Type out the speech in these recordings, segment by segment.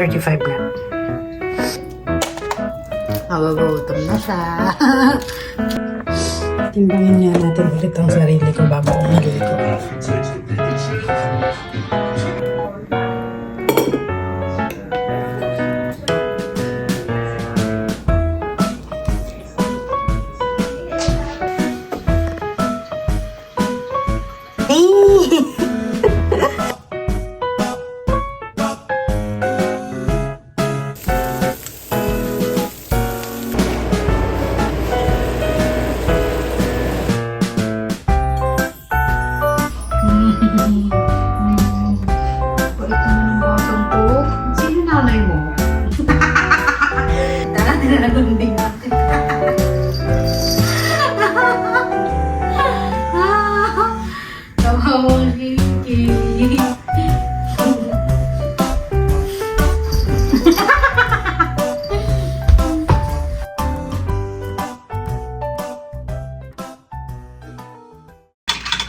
2:35 na. Magugutom na siya. Timbangin nga natin ulit ang sarili ko bago umaliko.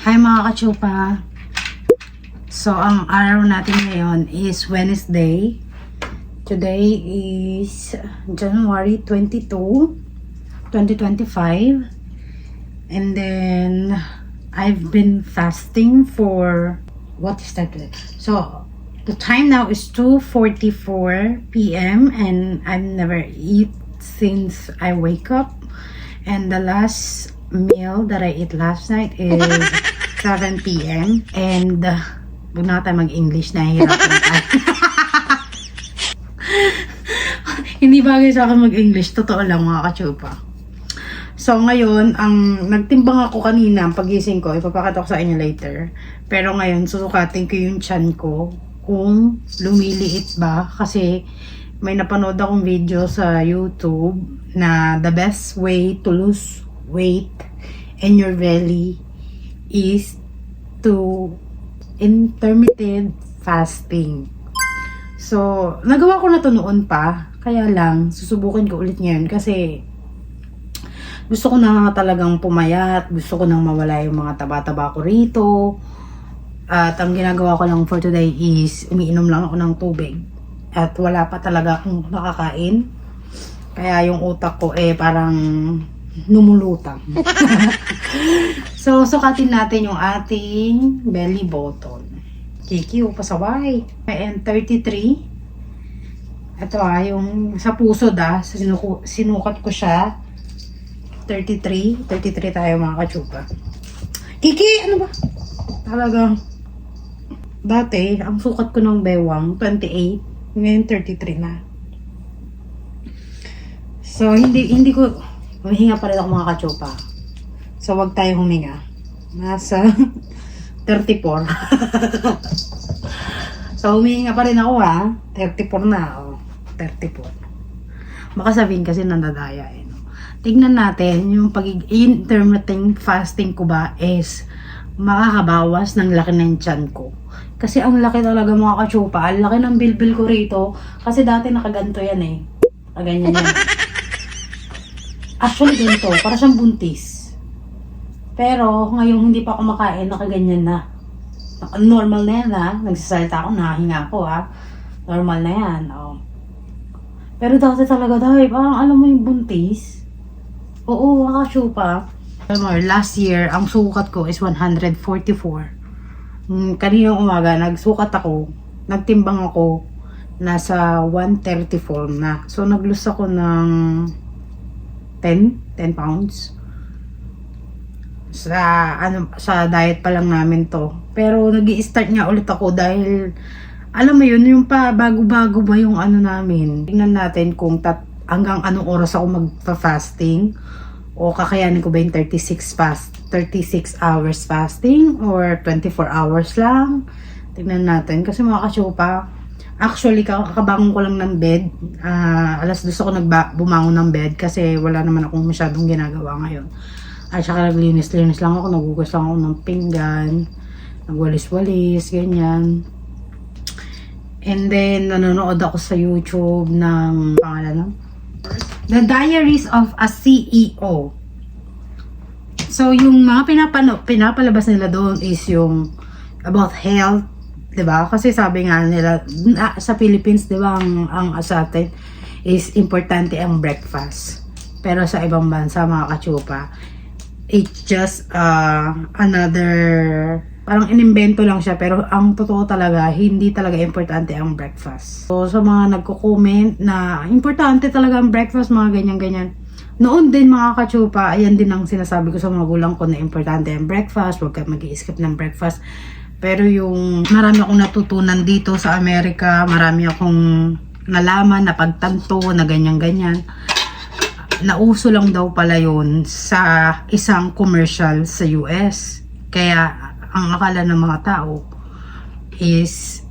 Hi mga kachupa! So, ang araw natin ngayon is Wednesday. Today is January 22, 2025. And then, I've been fasting for, what is that? So, the time now is 2:44 p.m. and I've never eat since I wake up. And the last meal that I ate last night is 7 p.m. And huwag na tayo mag-English, nahihirapan tayo. Hindi bagay sa akin mag-English, totoo lang mga kachupa. So ngayon, ang nagtimbang ako kanina, ang pagising ko, ipapakita ko sa inyo later. Pero ngayon, susukatin ko yung tiyan ko kung lumiliit ba. Kasi may napanood akong video sa YouTube na the best way to lose weight in your belly is to intermittent fasting. So, nagawa ko na to noon pa, kaya lang susubukin ko ulit ngayon kasi gusto ko na talagang pumayat, gusto ko nang mawala yung mga taba-taba ko rito. At ang ginagawa ko lang for today is umiinom lang ako ng tubig at wala pa talaga akong nakakain. Kaya yung utak ko parang numulutang. So, sukatin natin yung ating belly button. Kiki, pasaway. And 33. Ito yung sa pusod sinukat ko siya. 33 tayo mga kachupa. Kiki, ano ba? Talagang, dati, ang sukat ko ng bewang, 28. Ngayon, 33 na. So, hindi ko, humihinga pa rin ako mga kachupa. So, wag tayo huminga. Nasa 34. So, humihinga pa rin ako 34 na. 34. Baka sabihin kasi nandadaya no? Tignan natin yung intermittent fasting ko ba is makakabawas ng laki ng tiyan ko. Kasi ang laki talaga mga kachupa. Ang laki ng bilbil ko rito. Kasi dati nakaganto yan Nakaganyan yan. Actually, ganito. Para siyang buntis. Pero, ngayon hindi pa ako makain, nakaganyan na. Normal na yan, Nagsasalita ako, nakahinga ako, Normal na yan, Pero dati talaga, parang alam mo yung buntis. Oo, kachupa. Last year, ang sukat ko is 144. Kaninang umaga, nagsukat ako, nagtimbang ako, nasa 134 na. So, nag-lose ako ng 10 pounds sa diet pa lang namin to. Pero nag-i-start nga ulit ako dahil alam mo yun, yung pa bago-bago ba yung namin. Tingnan natin kung hanggang anong oras ako magpa-fasting o kakayanin ko ba yung 36 hours fasting or 24 hours lang. Tingnan natin kasi mga kachupa, actually, kakabangon ko lang ng bed. Alas 2 ako bumangon ng bed kasi wala naman akong masyadong ginagawa ngayon. At saka naglinis-linis lang ako, nagugas lang ako ng pinggan, nagwalis-walis, ganyan. And then, nanonood ako sa YouTube ng pangalan The Diaries of a CEO. So, yung mga pinapalabas nila doon is yung about health 'Diba? Kasi sabi nga nila sa Philippines, 'di ba, ang sa atin is importante ang breakfast. Pero sa ibang bansa, mga kachupa, it's just another, parang inimbento lang siya, pero ang totoo talaga, hindi talaga importante ang breakfast. So sa mga nagko-comment na importante talaga ang breakfast, mga ganyan-ganyan, noon din mga kachupa, ayan din ang sinasabi ko sa mga magulang ko na importante ang breakfast, huwag ka mag-i-skip ng breakfast. Pero yung marami akong natutunan dito sa Amerika, marami akong nalaman na pagtanto na ganyan-ganyan. Nauso lang daw pala yun sa isang commercial sa US. Kaya ang akala ng mga tao is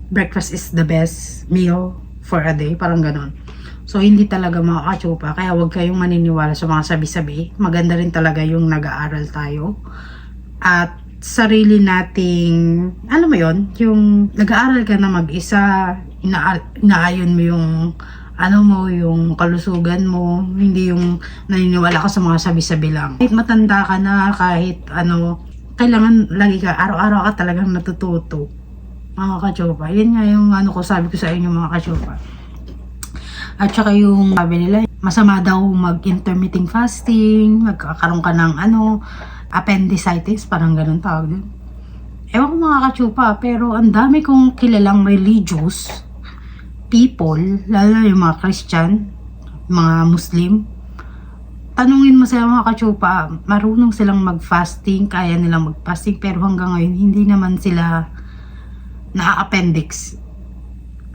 breakfast is the best meal for a day, parang ganon. So hindi talaga mga kachupa, kaya huwag kayong maniniwala sa mga sabi-sabi. Maganda rin talaga yung nag-aaral tayo at sarili nating, alam mo yon, yung nag-aaral ka na mag-isa, inaayon mo yung yung kalusugan mo, hindi yung naniniwala ka sa mga sabi-sabi lang. Kahit matanda ka na, kahit kailangan lagi ka, araw-araw ka talagang natututo, mga kachopa. Yan nga yung ko, sabi ko sa inyo, mga kachopa. At saka yung sabi nila, masama daw mag-intermittent fasting, magkakaroon ka ng appendicitis, parang ganun tawag din. Ewan ko mga kachupa, pero ang dami kong kilalang religious people, lalo na yung mga Christian, mga Muslim. Tanungin mo sila mga kachupa, marunong silang mag-fasting, kaya nilang mag-fasting, pero hanggang ngayon, hindi naman sila na-appendix.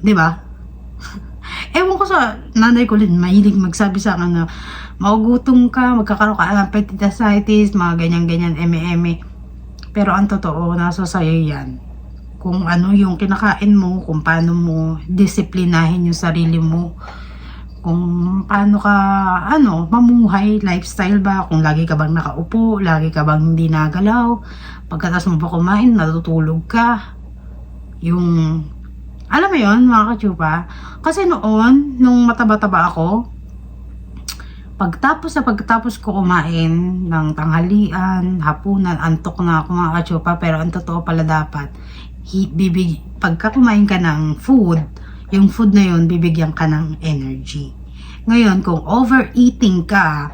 Diba? Ewan ko sa nanay ko din, mahilig magsabi sa akin na maugutom ka, magkakaroon ka ng appendicitis, mga ganyan-ganyan, eme-eme. Pero ang totoo, nasa sa'yo yan. Kung ano yung kinakain mo, kung paano mo disiplinahin yung sarili mo, kung paano ka, mamuhay, lifestyle ba, kung lagi ka bang nakaupo, lagi ka bang hindi nagalaw, pagkatapos mo ba kumain, natutulog ka. Yung, alam mo yun, mga kachupa, kasi noon, nung mataba-taba ako, pagtapos ko kumain ng tanghalian, hapunan, antok na ako mga kachupa, pero ang totoo pala dapat, pagka kumain ka ng food, yung food na yun, bibigyan ka ng energy. Ngayon, kung overeating ka,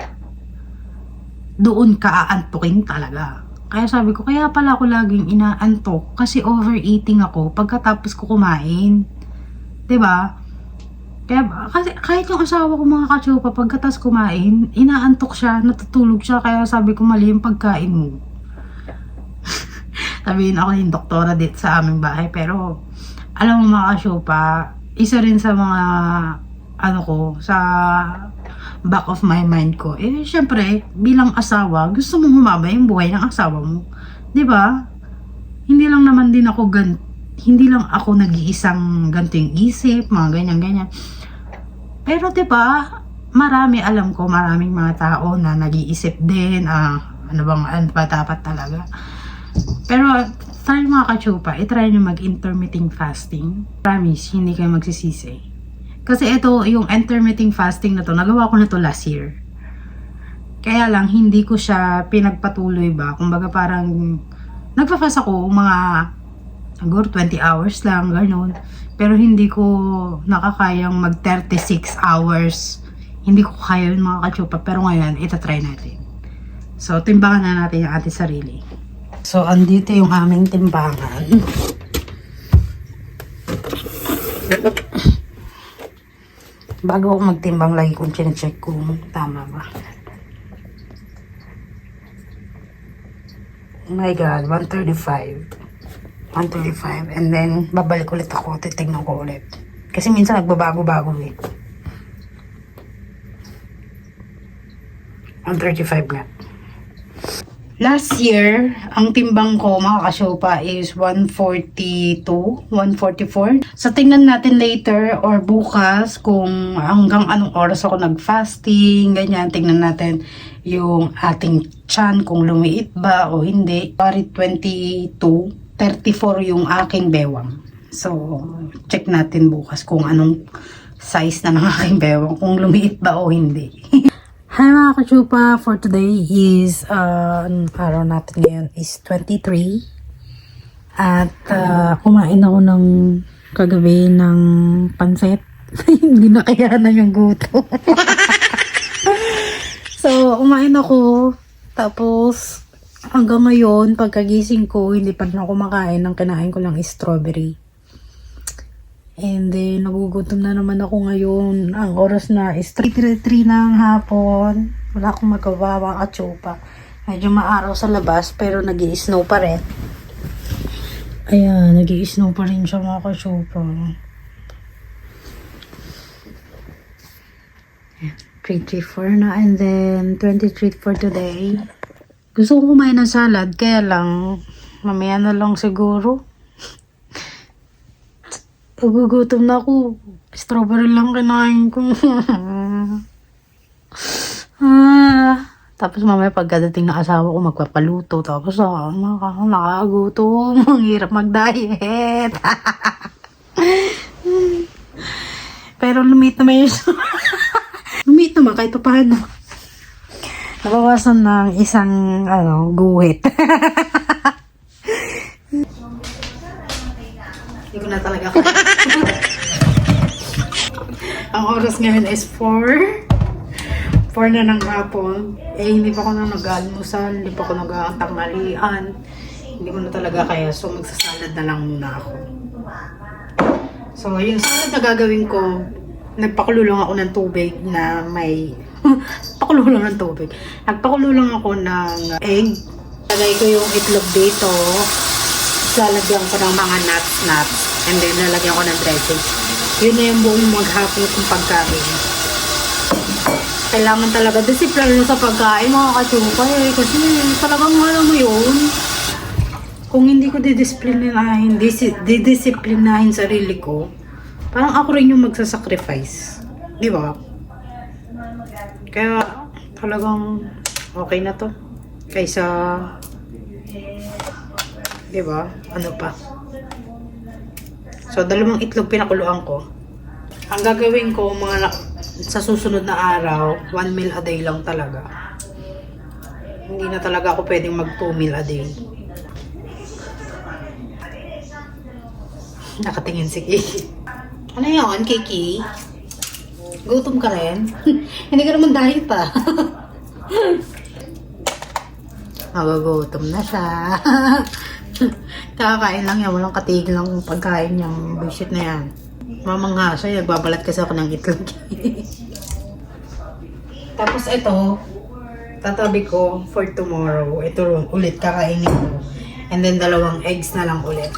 doon ka aantukin talaga. Kaya sabi ko, kaya pala ako laging inaantok, kasi overeating ako pagkatapos ko kumain. 'Di ba? Kaya, kasi kahit yung asawa ko mga kachupa, pagkatas kumain, inaantok siya, natutulog siya, kaya sabi ko mali yung pagkain mo. Sabihin ako yung doktora dito sa aming bahay, pero alam mo mga kachupa, isa rin sa mga sa back of my mind ko, syempre, bilang asawa, gusto mong humaba yung buhay ng asawa mo. 'Di ba? Hindi lang naman din ako hindi lang ako nag-iisang ganito yung isip, mga ganyan-ganyan. Pero 'di ba, maraming mga tao na nag-iisip din, ano ba dapat talaga. Pero try mga kachupa, i-try nyo mag-intermittent fasting. Promise, hindi kayo magsisisi. Kasi ito, yung intermittent fasting na to, nagawa ko na to last year. Kaya lang, hindi ko siya pinagpatuloy ba. Kumbaga parang, nagpa-fast ako mga, siguro 20 hours lang, gano'n. Pero hindi ko nakakayang mag 36 hours. Hindi ko kaya yun mga kachupa. Pero ngayon, itatry natin. So, timbangan na natin yung ating sarili. So, andito yung aming timbangan. Bago ako magtimbang, lagi kong chinecheck kung tama ba. Oh my God, 135. And then, babalik ulit ako, titignan ko ulit. Kasi minsan nagbabago-bago eh. 135 nga. Last year, ang timbang ko mga kasopa is 142, 144. So, tingnan natin later or bukas kung hanggang anong oras ako nag-fasting, ganyan. Tingnan natin yung ating tiyan kung lumiit ba o hindi. Pari 22, 34 yung aking bewang. So, check natin bukas kung anong size na ng aking bewang, kung lumiit ba o hindi. Hi mga kachupa, for today is, araw natin ngayon is 23. At kumain ako ng kagabi ng pansit. Hindi na kayanan yung gutom. So, kumain ako. Tapos, hanggang ngayon, pagkagising ko, hindi pa rin ako kumakain. Ang kinain ko lang is strawberry. And then, nagugutom na naman ako ngayon. Ang oras na is 3:33 ng hapon. Wala akong magawa, mga katsupa. Medyo maaraw sa labas, pero nag-i-snow pa rin. Ayan, nag-i-snow pa rin siya, mga katsupa. 3:34 na, and then 23 for today. Gusto ko kumain ng salad, kaya lang, mamaya na lang siguro. Nagugutom na ako. Strawberry lang kinain ko. Tapos mamaya pagkadating na asawa ko, magpapaluto. Tapos nakagutom. Ang hirap mag-diet. Pero lumit naman yun. Lumit naman kahit pa paano. Nabawasan ng isang guhit. Hindi ko na talaga Ang oras ngayon is 4 na ng hapon. Hindi pa ako na nag-almusal, hindi pa ako nag-tanghalian. Hindi ko na talaga kaya, so magsasalad na lang muna ako. So yung salad na gagawin ko, nagpakulo lang ako ng tubig na may pakulo lang ng tubig. Nagpakulo lang ako ng egg. Lagay ko yung itlog dito. Lalagyan ko ng mga nuts. And then lalagyan ko ng dressing. Yun na yung buong maghapon kong pagkain. Kailangan talaga disiplina sa pagkain, mga katsupa eh. Kasi talagang alam mo yun. Kung hindi ko didisiplinahin sarili ko, parang ako rin yung magsasacrifice. Di ba? Kaya talagang okay na to. Kaysa, di ba? Ano pa? So, 2 itlog pinakuluan ko. Ang gagawin ko, sa susunod na araw, 1 meal a day lang talaga. Hindi na talaga ako pwedeng mag 2 meal a day. Nakatingin si Kiki. Ano yun, Kiki? Gutom ka rin? Hindi ka naman diet ah. Magagutom na siya. Kakain lang yan, walang katigil lang pagkain niyang bullshit na yan. Mamangha siya, nagbabalat kasi ako ng itlog. Tapos ito, tatabi ko for tomorrow. Ito ulit kakainin ko. And then 2 eggs na lang ulit.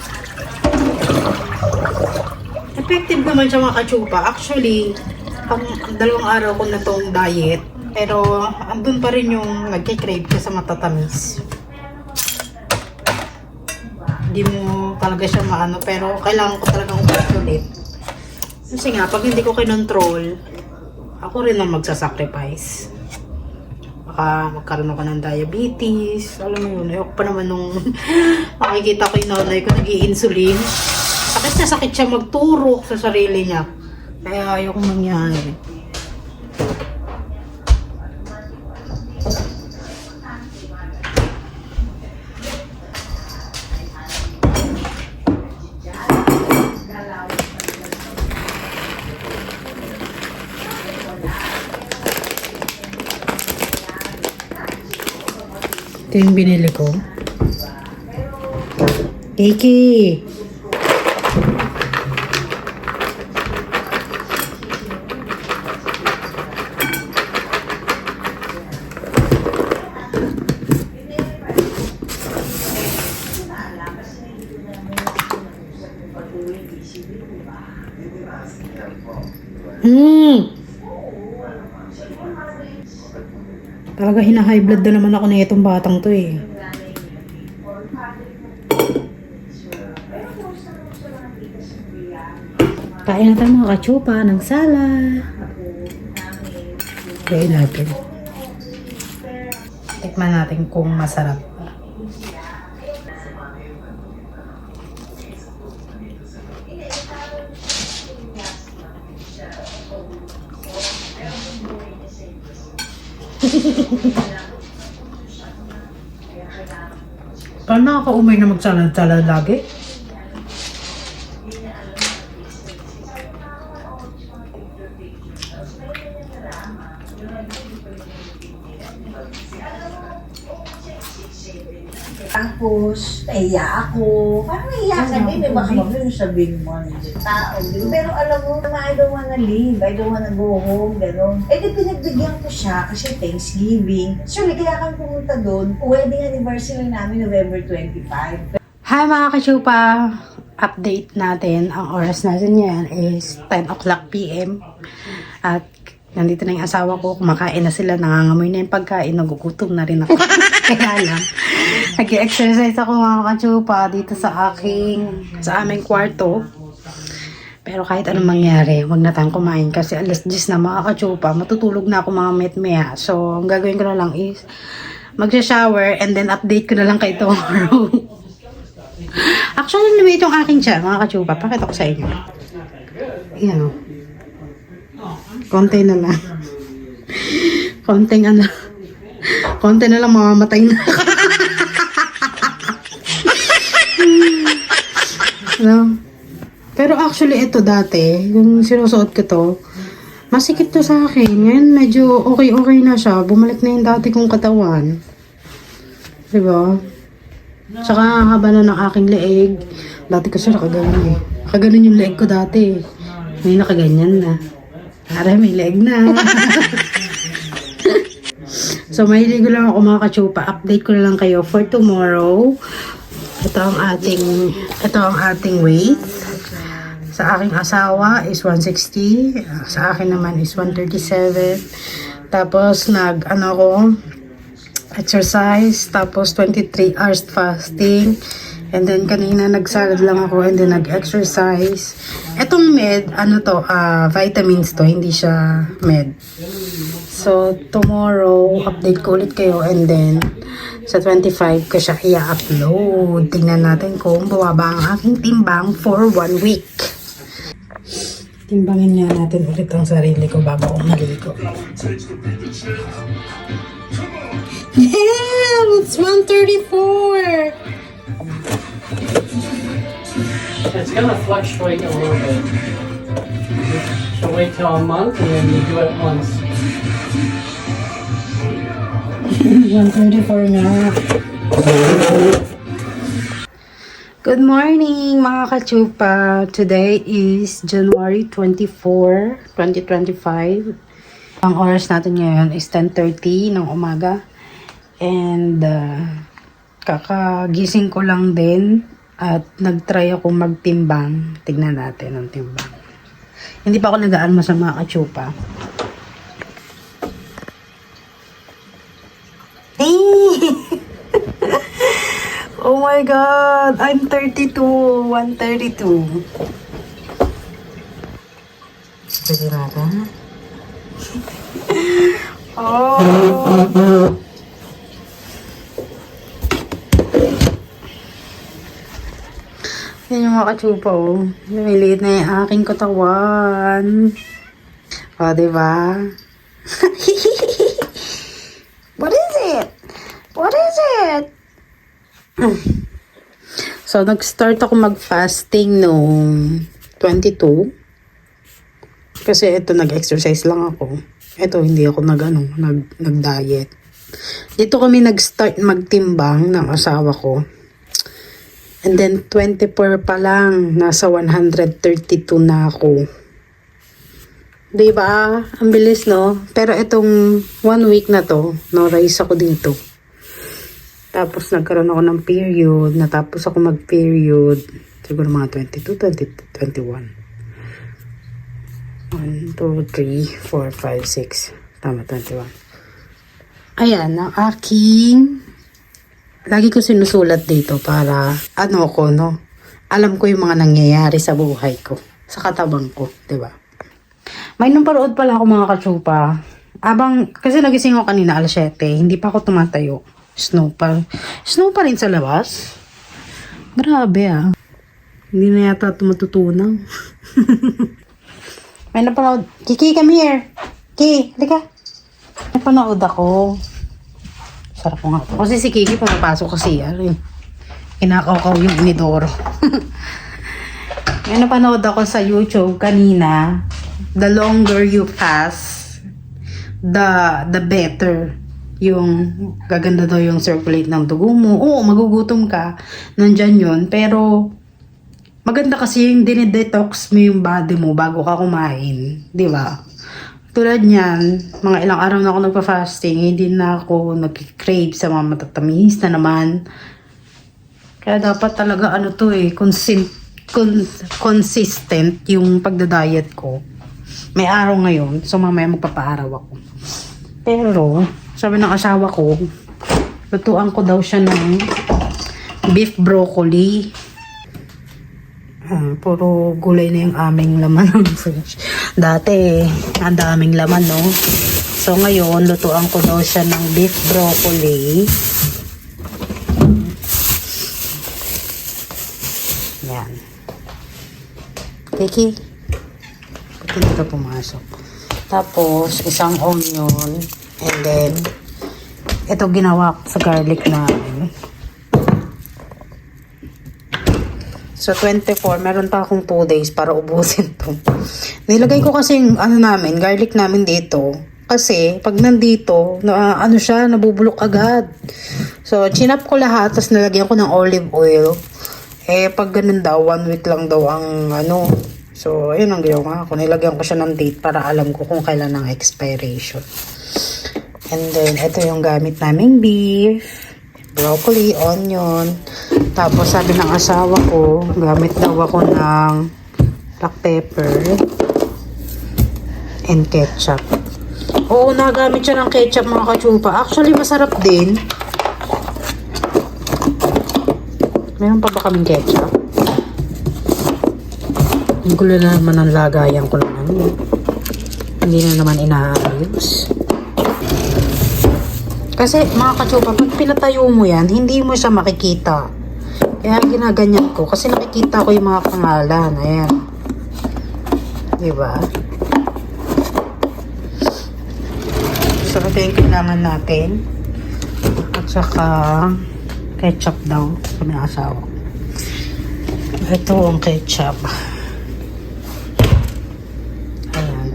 Effective naman siya, mga katsupa. Actually, 2 araw ko na tong diet. Pero andun pa rin yung nagkikrave ko sa matatamis. Hindi mo talaga siya maano, pero kailangan ko talagang ulit. Kasi nga, pag hindi ko kinontrol, ako rin ang magsasacrifice. Baka magkaroon ako ng diabetes. Alam mo yun, ayoko pa naman nung makikita ko yung nanay ko nag-i-insulin. Sakit na sakit siya magturo sa sarili niya. Kaya ayoko mangyari. Ito yung binili ko. Kiki! Talaga hina-high blood na naman ako na itong batang to eh. Kain na tayo mga katsupa ng salad. Kain natin. Tikman natin kung masarap. Paano nakaka-umay na magsalad-salad lagi? Tapos, nahiya ako. Parang nahiya ka din, may baka mabili sabihin mo ng tao. Pero alam mo, I don't wanna leave, I don't wanna go home, gano'n. Eh di pinagbigyan ko siya kasi Thanksgiving. Actually, kaya kami pumunta doon. Wedding anniversary namin November 25. Hi mga kachupa! Update natin. Ang oras natin yan is 10 o'clock PM. At nandito na yung asawa ko. Kumakain na sila. Nangangamoy na yung pagkain. Nagugutom na rin ako. Kaya lang. Nag-exercise ako mga kachupa dito sa aming kwarto. Pero kahit anong mangyari, wag na tayong kumain kasi alas 10 na mga kachupa. Matutulog na ako mga met-mea. So, ang gagawin ko na lang is mag-shower and then update ko na lang kay tomorrow. Actually, lumit yung aking tiyan, mga kachupa. Pakita ko sa inyo. Ayan o. Konti na lang. Konti na lang mamamatay na. No? Pero actually, ito dati, yung sinusuot ko to, masikip to sa akin. Ngayon, medyo okay na siya. Bumalik na yung dati kong katawan. Diba? Tsaka haba na ng aking leeg. Dati kasi nakaganon eh. Nakaganon yung leeg ko dati. Ngayon nakaganyan na. Para may leeg na. So mahiligo lang ako mga kachupa. Update ko na lang kayo for tomorrow. Ito ang ating weight. Sa aking asawa is 160. Sa akin naman is 137. Tapos exercise, tapos 23 hours fasting, and then kanina nagsalad lang ako and then nag-exercise. Etong med, vitamins to, hindi siya med. So, tomorrow, update ko ulit kayo and then sa 25 ko siya i-upload. Tingnan natin kung bumaba ang aking timbang for 1 week. Timbangin nga natin ulit ang sarili ko bago ako maligo. Damn, it's 134. It's gonna fluctuate a little bit. So wait till a month and then you do it once. 134 na. Good morning mga kachupa. Today is January 24, 2025. Ang oras natin ngayon is 10:30 ng umaga. And kakagising ko lang din at nagtry ako magtimbang. Tignan natin ang timbang. Hindi pa ako nag-aalma sa mga kachupa. Oh my God! I'm 32. 132. Pwede natin. Oh! Yan yung mga kachupa, oh. Lumiliit na yung aking katawan. O, diba? What is it? What is it? So, nag-start ako mag-fasting noong 22. Kasi ito, nag-exercise lang ako. Ito, hindi ako nag-diet. Dito kami nag-start magtimbang ng asawa ko. And then, 24 pa lang, nasa 132 na ako. Diba? Ang bilis, no? Pero itong 1 week na to, no-rise ako dito. Tapos, nagkaroon ako ng period. Natapos ako mag-period. Siguro mga 22, 21. 1, 2, 3, 4, 5, 6. Tama, 21. Ayan, ang aking... Lagi ko sinusulat dito para, alam ko yung mga nangyayari sa buhay ko, sa katabang ko, diba? May naparood pala ako mga kachupa. Kasi nagising ako kanina alas 7, hindi pa ako tumatayo. Snow pa rin sa labas. Grabe Hindi na yata matutunaw. May napanood. Kiki, come here. Kiki, halika. Napanood ako. Sarap ko nga. Kasi si Kiki pumapasok kasi Kinakaukaw yung inidoro. May napanood ako sa YouTube kanina. The longer you fast, the better. Yung gaganda daw yung circulate ng dugo mo. Oo, magugutom ka. Nandyan yun. Pero maganda kasi yung dinidetox mo yung body mo bago ka kumain. Di ba? Tulad niyan, mga ilang araw na ako nagpa-fasting, hindi na ako nag-crave sa mga matatamis na naman. Kaya dapat talaga consistent yung pagda-diet ko. May araw ngayon, so mamaya magpapaaraw ako. Pero, sabi ng asawa ko, lutuan ko daw siya ng beef broccoli. Puro gulay na yung aming laman ng fridge. Dati, ang daming laman, no? So, ngayon, lutuan ko daw siya ng beef broccoli. Yan. Kiki, ba't hindi ka pumasok? Tapos, isang onion. And then, ito ginawa ko sa garlic namin. So, 24, meron pa akong 2 days para ubusin to. Nilagay ko kasi yung garlic namin dito. Kasi, pag nandito, nabubulok agad. So, chinap ko lahat, tapos nalagyan ko ng olive oil. Pag ganun daw, 1 week lang daw ang So, ayun ang ginawa ko. Nilagyan ko siya ng date para alam ko kung kailan ang expiration. And then, ito yung gamit naming beef, broccoli, onion. Tapos, sabi ng asawa ko, gamit daw ako ng black pepper and ketchup. Oo, nagamit siya ng ketchup, mga kachupa. Actually, masarap din. Meron pa ba kaming ketchup? Ang gulo na naman ang lagayan ko naman. Hindi na naman inaayos. Kasi mga kachupa, pag pinatayo mo yan, hindi mo siya makikita. Kaya ginaganyan ko. Kasi nakikita ko yung mga pangalan. Ayan. Diba? So, ito yung kailangan natin. At saka ketchup daw sa mga asawa. Ito ang ketchup. Ayan.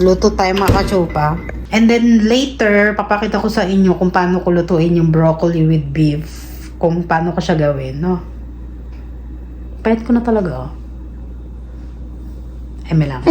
Luto tayo mga kachupa. And then later, papakita ko sa inyo kung paano ko lutuin yung broccoli with beef. Kung paano ko siya gawin, no? Pahit ko na talaga, oh. Eme lang.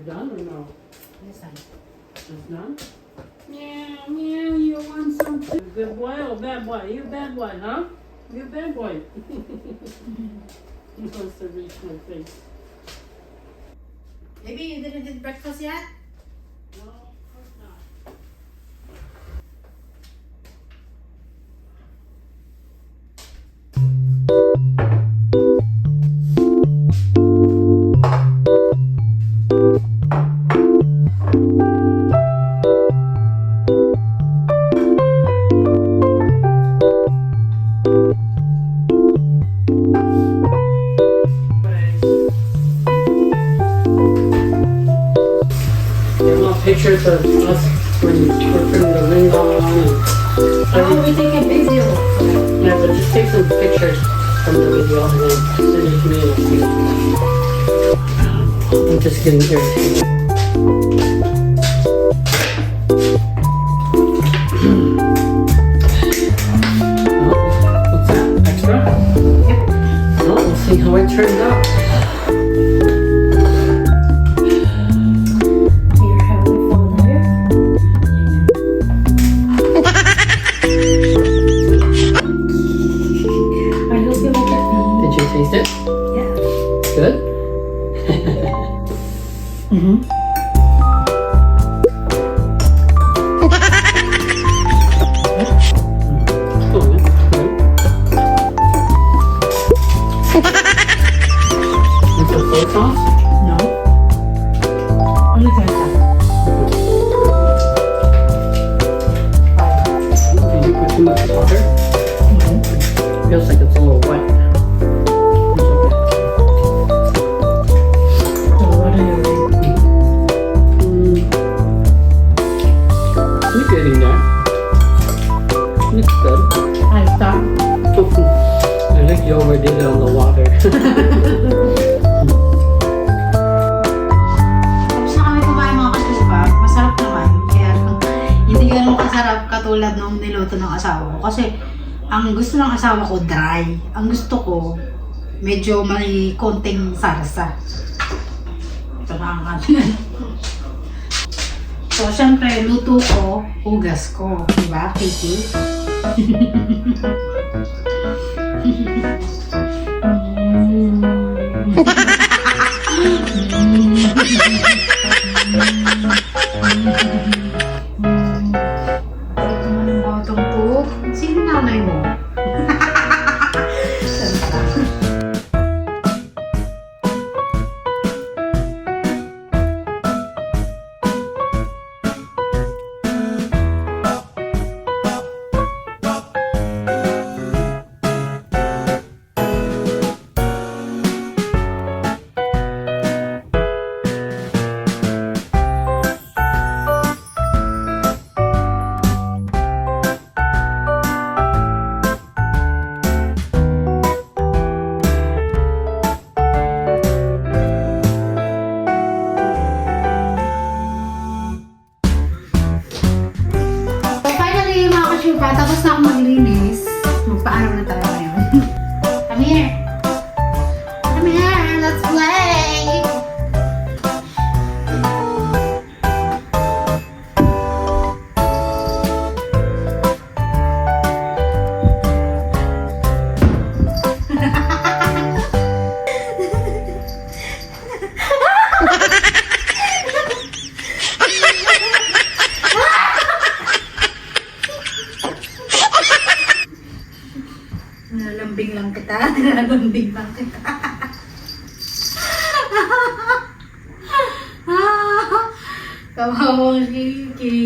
done or no? Listen. It's done? Meow, meow, you want something? Good boy or bad boy? You bad boy, huh? You bad boy. He wants to reach my face. Baby, you didn't eat breakfast yet? No, of course not. They want pictures of us when we're putting the ring on and Oh, we take a video. yeah, but just take some pictures from the video and then send it to me and see. I'm just getting irritated. Oh, what's that? Extra? Well, we'll see how it turns out. You're having fun there? I hope you like it. Did you taste it? Yeah. Good? Oh, good. With the soy sauce? No. Only ketchup. Did you put too much water? Feels like it's a little wet. It's okay. So what are you doing? You're getting there. It's good. I stop. I think you overdid it on the water. Tapos na kami kumain mga kasupa. Masarap naman. Kaya hindi ganun kasarap katulad nung niluto ng asawa ko. Kasi ang gusto ng asawa ko dry. Ang gusto ko medyo may konting sarsa. Ito na ang atin. So, syempre, luto ko, hugas ko. Diba, Kiki? Ito naman ang bottom po. Sino nanay mo? So finally mga kasyupa, tapos na ako maglinis. Magpaalam na tayo ngayon. Come here! Come here! Let's play! Nalalambing lang kita. Nalalambing lang kita. Kawawang Kiki.